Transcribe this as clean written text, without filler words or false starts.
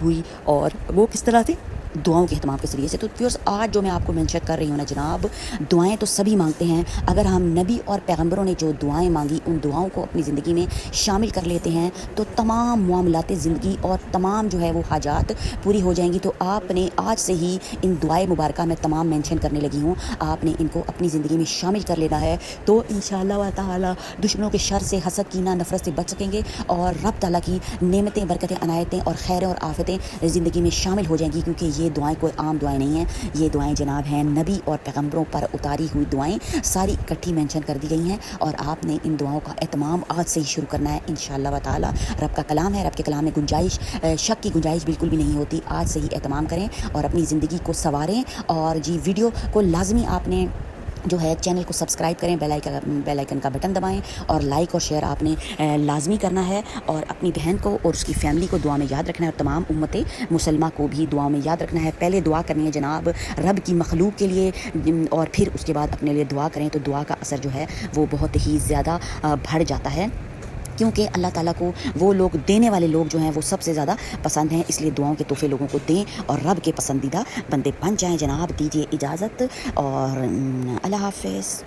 ہوئی، اور وہ کس طرح تھی؟ دعاؤں کے اہتمام کے ذریعے سے۔ تو ویورز آج جو میں آپ کو مینشن کر رہی ہوں نا جناب، دعائیں تو سبھی مانگتے ہیں، اگر ہم نبی اور پیغمبروں نے جو دعائیں مانگی ان دعاؤں کو اپنی زندگی میں شامل کر لیتے ہیں تو تمام معاملات زندگی اور تمام جو ہے وہ حاجات پوری ہو جائیں گی۔ تو آپ نے آج سے ہی ان دعائیں مبارکہ میں تمام مینشن کرنے لگی ہوں، آپ نے ان کو اپنی زندگی میں شامل کر لینا ہے، تو انشاءاللہ تعالی دشمنوں کے شر سے، حسد، کینہ، نفرت سے بچ سکیں گے، اور رب تعالیٰ کی نعمتیں، برکتیں، عنایتیں اور خیریں اور آفتیں زندگی میں شامل ہو جائیں گی، کیونکہ یہ دعائیں کوئی عام دعائیں نہیں ہیں، یہ دعائیں جناب ہیں نبی اور پیغمبروں پر اتاری ہوئی دعائیں، ساری اکٹھی مینشن کر دی گئی ہیں، اور آپ نے ان دعاؤں کا اہتمام آج سے ہی شروع کرنا ہے انشاءاللہ تعالی۔ رب کا کلام ہے، رب کے کلام میں شک کی گنجائش بالکل بھی نہیں ہوتی، آج سے ہی اہتمام کریں اور اپنی زندگی کو سنواریں۔ اور جی ویڈیو کو لازمی آپ نے جو ہے چینل کو سبسکرائب کریں، بیل آئیکن کا بٹن دبائیں، اور لائک اور شیئر آپ نے لازمی کرنا ہے، اور اپنی بہن کو اور اس کی فیملی کو دعا میں یاد رکھنا ہے، اور تمام امت مسلمہ کو بھی دعا میں یاد رکھنا ہے۔ پہلے دعا کرنی ہے جناب رب کی مخلوق کے لیے، اور پھر اس کے بعد اپنے لیے دعا کریں، تو دعا کا اثر جو ہے وہ بہت ہی زیادہ بڑھ جاتا ہے، کیونکہ اللہ تعالیٰ کو وہ لوگ دینے والے لوگ جو ہیں وہ سب سے زیادہ پسند ہیں، اس لیے دعاؤں کے تحفے لوگوں کو دیں اور رب کے پسندیدہ بندے بن جائیں۔ جناب دیجیے اجازت، اور اللہ حافظ۔